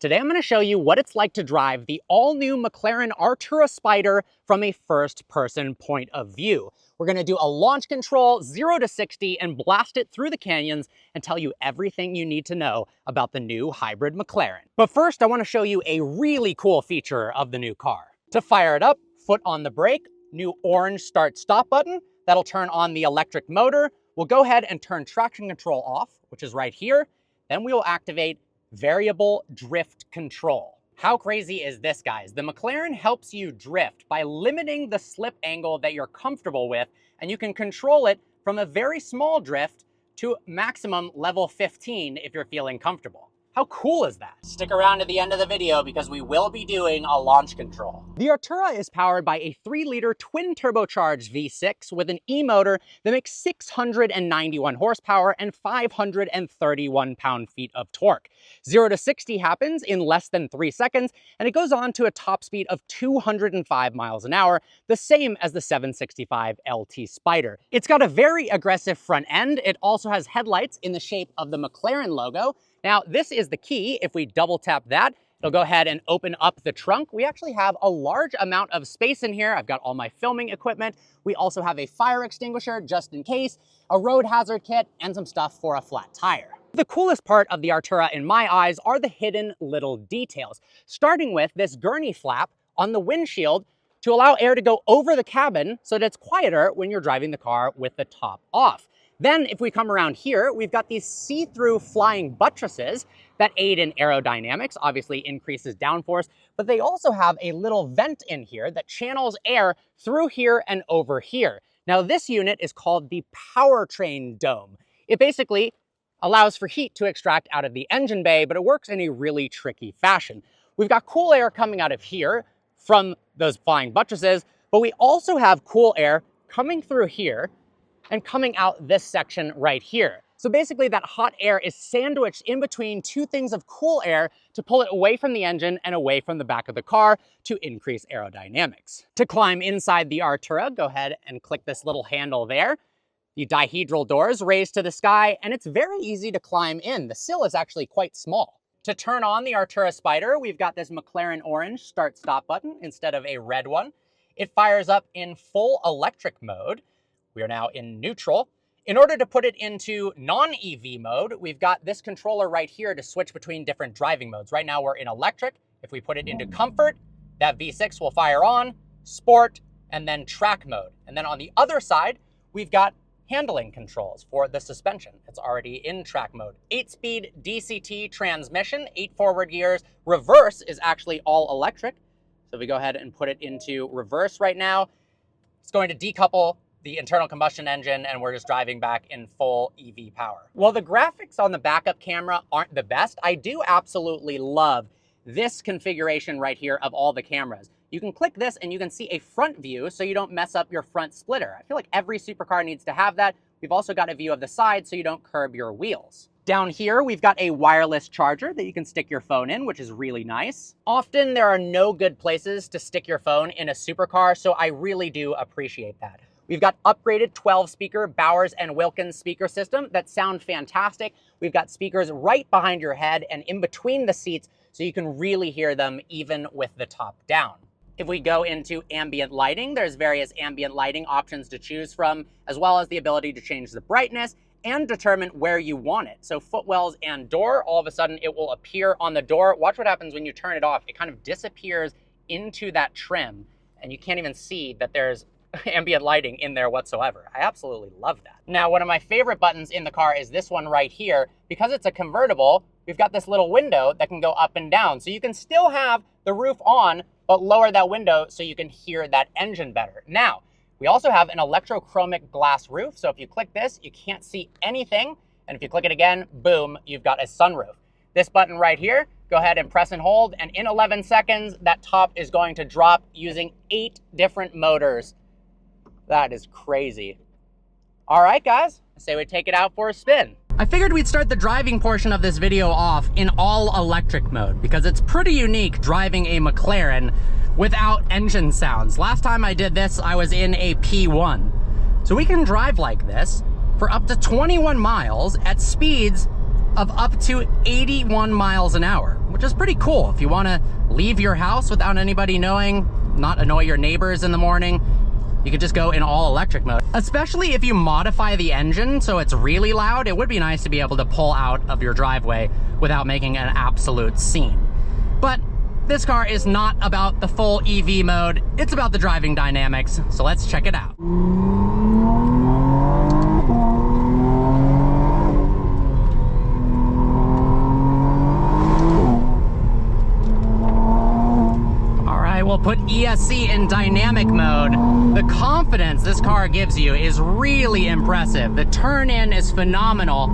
Today I'm going to show you what it's like to drive the all-new Mclaren Artura Spider from a first-person point of view. We're going to do a launch control, 0 to 60, and blast it through the canyons and tell you everything you need to know about the new hybrid Mclaren. But first, I want to show you a really cool feature of the new car. To fire it up, foot on the brake, new orange start-stop button. That'll turn on the electric motor. We'll go ahead and turn traction control off, which is right here. Then we will activate variable drift control. How crazy is this, guys? The Mclaren helps you drift by limiting the slip angle that you're comfortable with, and you can control it from a very small drift to maximum level 15 if you're feeling comfortable. How cool is that? Stick around to the end of the video because we will be doing a launch control. The Artura is powered by a 3-liter twin turbocharged V6 with an E-motor that makes 691 horsepower and 531 pound-feet of torque. 0 to 60 happens in less than 3 seconds, and it goes on to a top speed of 205 miles an hour, the same as the 765 LT Spider. It's got a very aggressive front end. It also has headlights in the shape of the Mclaren logo. Now, this is the key. If we double tap that, it'll go ahead and open up the trunk. We actually have a large amount of space in here. I've got all my filming equipment. We also have a fire extinguisher just in case, a road hazard kit, and some stuff for a flat tire. The coolest part of the Artura in my eyes are the hidden little details, starting with this gurney flap on the windshield to allow air to go over the cabin so that it's quieter when you're driving the car with the top off. Then if we come around here, we've got these see-through flying buttresses that aid in aerodynamics, obviously increases downforce, but they also have a little vent in here that channels air through here and over here. Now this unit is called the powertrain dome. It basically allows for heat to extract out of the engine bay, but it works in a really tricky fashion. We've got cool air coming out of here from those flying buttresses, but we also have cool air coming through here and coming out this section right here. So basically that hot air is sandwiched in between two things of cool air to pull it away from the engine and away from the back of the car to increase aerodynamics. To climb inside the Artura, go ahead and click this little handle there. The dihedral doors raise to the sky, and it's very easy to climb in. The sill is actually quite small. To turn on the Artura Spider, we've got this Mclaren orange start-stop button instead of a red one. It fires up in full electric mode. We are now in neutral. In order to put it into non-EV mode, we've got this controller right here to switch between different driving modes. Right now we're in electric. If we put it into comfort, that V6 will fire on, sport, and then track mode. And then on the other side, we've got handling controls for the suspension. It's already in track mode. 8-speed DCT transmission, 8 forward gears. Reverse is actually all electric. So if we go ahead and put it into reverse right now, it's going to decouple the internal combustion engine, and we're just driving back in full EV power. While the graphics on the backup camera aren't the best, I do absolutely love this configuration right here of all the cameras. You can click this and you can see a front view so you don't mess up your front splitter. I feel like every supercar needs to have that. We've also got a view of the side so you don't curb your wheels. Down here, we've got a wireless charger that you can stick your phone in, which is really nice. Often there are no good places to stick your phone in a supercar, so I really do appreciate that. We've got upgraded 12-speaker Bowers & Wilkins speaker system that sound fantastic. We've got speakers right behind your head and in between the seats so you can really hear them even with the top down. If we go into ambient lighting, there's various ambient lighting options to choose from, as well as the ability to change the brightness and determine where you want it. So footwells and door, all of a sudden it will appear on the door. Watch what happens when you turn it off. It kind of disappears into that trim and you can't even see that there's ambient lighting in there whatsoever. I absolutely love that. Now, one of my favorite buttons in the car is this one right here. Because it's a convertible, we've got this little window that can go up and down. So you can still have the roof on, but lower that window so you can hear that engine better. Now, we also have an electrochromic glass roof. So if you click this, you can't see anything. And if you click it again, boom, you've got a sunroof. This button right here, go ahead and press and hold. And in 11 seconds, that top is going to drop using 8 different motors. That is crazy. All right, guys, I say we take it out for a spin. I figured we'd start the driving portion of this video off in all electric mode because it's pretty unique driving a Mclaren without engine sounds. Last time I did this, I was in a P1. So we can drive like this for up to 21 miles at speeds of up to 81 miles an hour, which which is pretty cool. If you want to leave your house without anybody knowing, not annoy your neighbors in the morning, you could just go in all electric mode. Especially if you modify the engine so it's really loud, it would be nice to be able to pull out of your driveway without making an absolute scene. But this car is not about the full EV mode, it's about the driving dynamics, so let's check it out. We'll put ESC in dynamic mode. The confidence this car gives you is really impressive. The turn-in is phenomenal.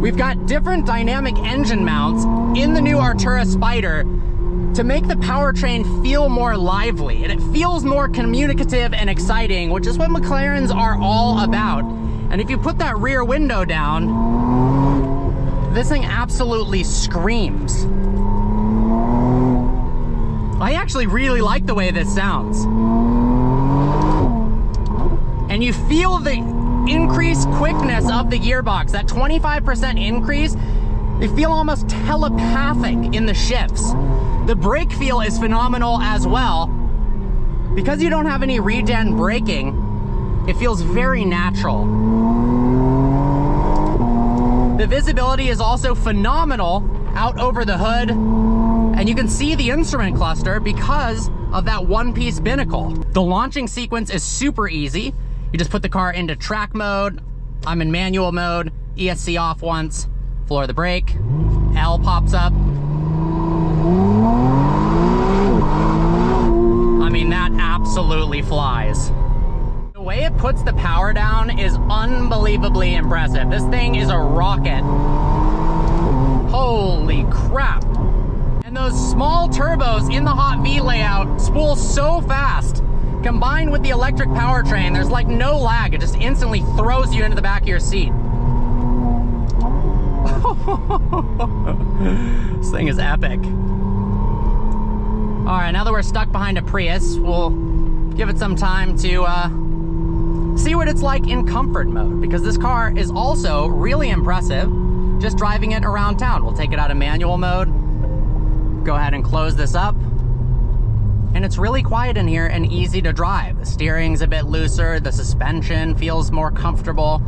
We've got different dynamic engine mounts in the new Artura Spider to make the powertrain feel more lively, and it feels more communicative and exciting, which is what McLarens are all about. And if you put that rear window down, this thing absolutely screams. I actually really like the way this sounds. And you feel the increased quickness of the gearbox, that 25% increase. They feel almost telepathic in the shifts. The brake feel is phenomenal as well. Because you don't have any regen braking, it feels very natural. The visibility is also phenomenal out over the hood, and you can see the instrument cluster because of that one-piece binnacle. The launching sequence is super easy. You just put the car into track mode. I'm in manual mode, ESC off once, floor the brake, L pops up. I mean, that absolutely flies. The way it puts the power down is unbelievably impressive. This thing is a rocket. Holy crap. And those small turbos in the Hot V layout spool so fast. Combined with the electric powertrain, there's like no lag. It just instantly throws you into the back of your seat. This thing is epic. All right, now that we're stuck behind a Prius, we'll give it some time to see what it's like in comfort mode, because this car is also really impressive just driving it around town. We'll take it out of manual mode, go ahead and close this up, and it's really quiet in here and easy to drive. The steering's a bit looser, the suspension feels more comfortable.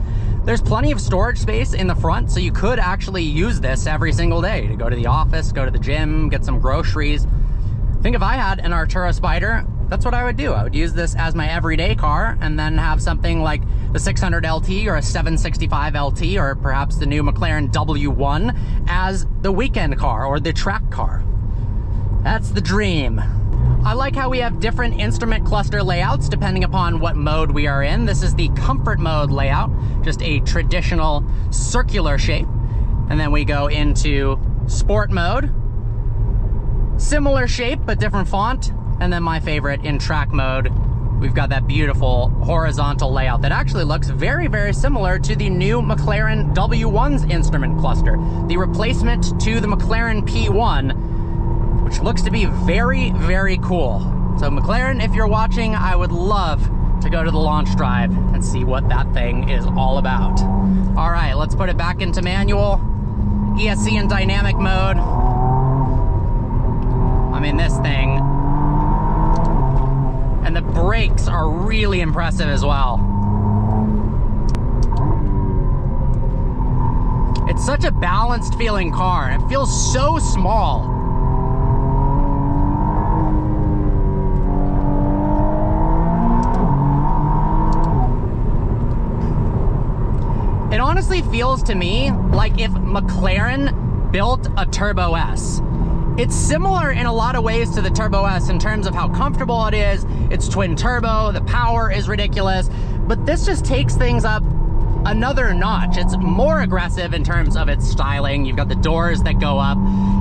There's plenty of storage space in the front, so you could actually use this every single day to go to the office, go to the gym, get some groceries. I think if I had an Artura Spider, that's what I would do. I would use this as my everyday car and then have something like the 600 LT or a 765 LT or perhaps the new McLaren W1 as the weekend car or the track car. That's the dream. I like how we have different instrument cluster layouts depending upon what mode we are in. This is the comfort mode layout, just a traditional circular shape. And then we go into sport mode. Similar shape, but different font. And then my favorite, in track mode, we've got that beautiful horizontal layout that actually looks very, very similar to the new McLaren W1's instrument cluster, the replacement to the McLaren P1, which looks to be very, very cool. So McLaren, if you're watching, I would love to go to the launch drive and see what that thing is all about. All right, let's put it back into manual, ESC in dynamic mode. I mean, this thing, and the brakes are really impressive as well. It's such a balanced feeling car. It feels so small. It honestly feels to me like if McLaren built a Turbo S. It's similar in a lot of ways to the Turbo S in terms of how comfortable it is. It's twin turbo, the power is ridiculous, but this just takes things up another notch. It's more aggressive in terms of its styling. You've got the doors that go up.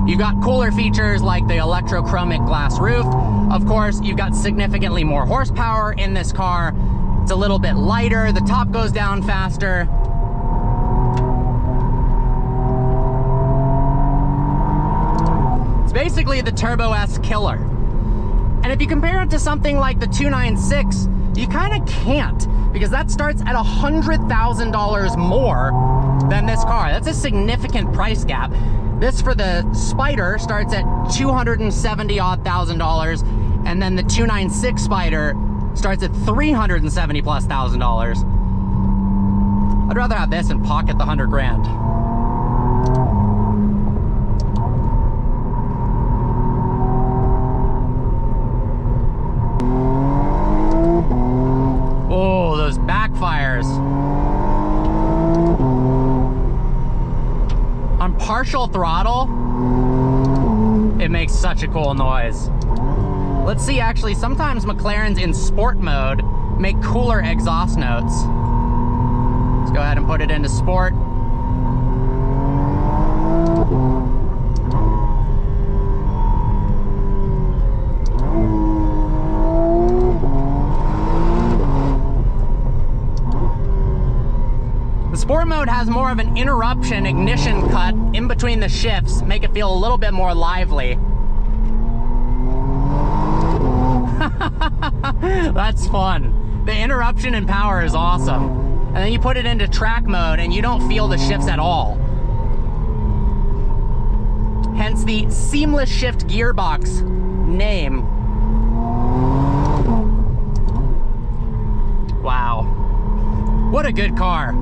You've got cooler features like the electrochromic glass roof. Of course, you've got significantly more horsepower in this car. It's a little bit lighter. The top goes down faster. It's basically the Turbo S killer. And if you compare it to something like the 296, you kind of can't, because that starts at $100,000 more than this car. That's a significant price gap. This for the Spider starts at $270,000, and then the 296 Spider starts at $370,000+. I'd rather have this and pocket the 100 grand. Oh, those backfires. On partial throttle, it makes such a cool noise. Let's see, actually, sometimes McLarens in sport mode make cooler exhaust notes. Let's go ahead and put it into sport. Sport mode has more of an interruption ignition cut in between the shifts, make it feel a little bit more lively. That's fun. The interruption in power is awesome. And then you put it into track mode and you don't feel the shifts at all. Hence the seamless shift gearbox name. Wow. What a good car.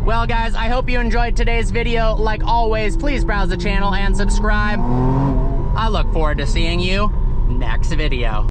Well guys, I hope you enjoyed today's video. Like always, please browse the channel and subscribe. I look forward to seeing you next video.